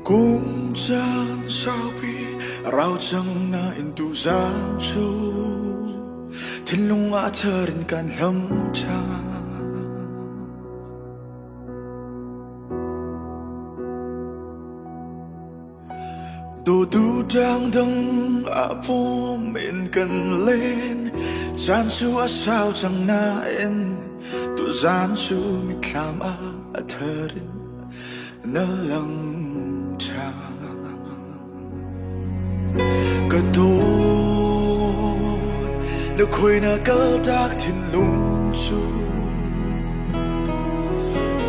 Cũng chẳng sao biết rau chẳng na into gian chu thiên lung ngã thơ đến can lâm cha đồ tu đang đăng à phố mình cần lên gian chu à sao chẳng na en tu gian chu mình làm à thơ đến nơ lăng cha cái tốt nó khơi na cỡ tác thiên lung chu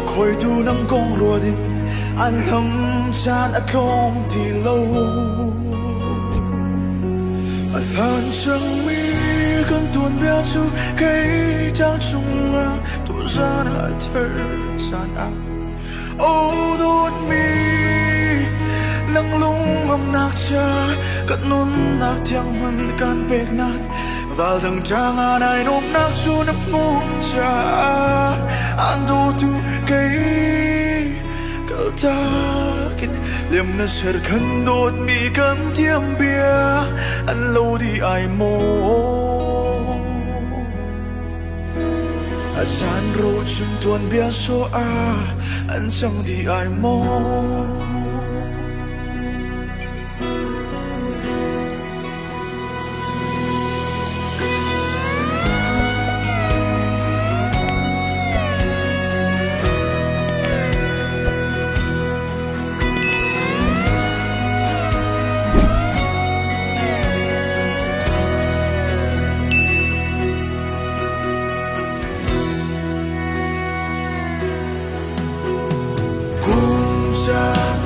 khơi tu nắng con lùa đến anh lâm chan anh không thì lâu anh hàn chẳng mi cần tuôn bia chu cây đang chung à tu ra na thơ chan à ô đốt mi nắng lung âm nạc cha cất nôn nạc tiếng mình can bẹt nan vào thằng cha ngà này nôm nạc chu nấp mông cha anh đồ tu cây cỡ ta kinh liềm nó sẽ khăn đốt mi cần tiêm bia anh lâu đi ai mô chan ro chung tuôn bia so a anh chẳng đi ai mô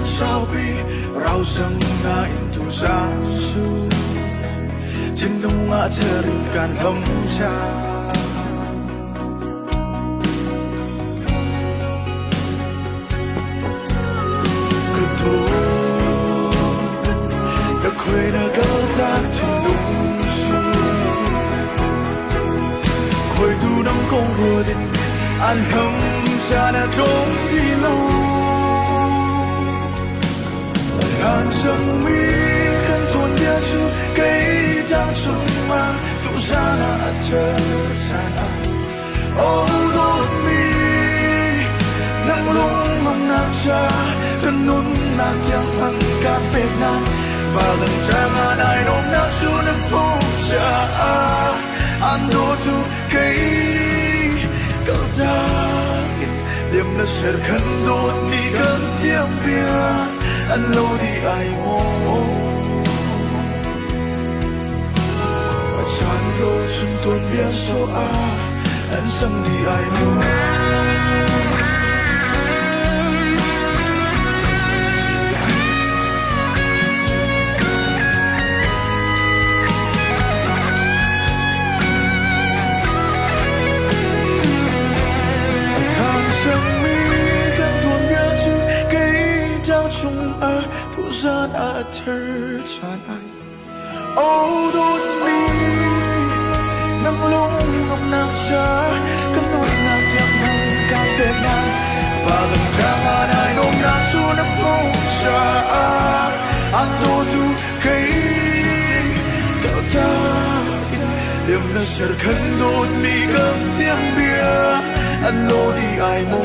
sao biết rau răng na into gian chu thiên lung ngã thơ đến can lâm cha cứ thôi đã quê đã gỡ tác thiên lung chu khơi tu nắng con rùa đến anh lâm cha đã không thì lâu hàn chẳng mi cần tuôn bia chu cây đang chung mà tu ra na thơ chan à ô đốt mi nắng lung ngâm nạc cha cần nôn nạc tiếng hằng can bẹt nan và lần cha ngà này nôm nạc chu nấp mông cha anh đồ tu cây cỡ ta liềm nó sẽ khăn đốt mi cần tiếng bia anh lâu đi ai mô chan ro chung tuôn bia so a anh chẳng đi ai mô chung a thu gian a thơ chan ai ô đốt mi nắng lung ngâm nạc cha cất nốt nạc tiếng nắng can bẹt nan và lần cha ngà này nôm nạc chu nấp mông cha anh đồ tu cây cỡ ta liềm nó sẽ khăn đốt mi cần tiếng bia anh lô đi ai mô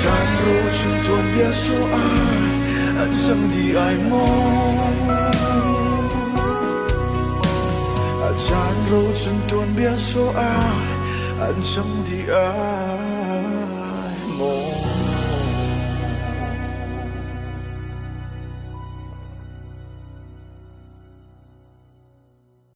chan ro chung tuôn bia so a anh chẳng đi ai mô chan ro chung tuôn bia so a anh chẳng đi ai mô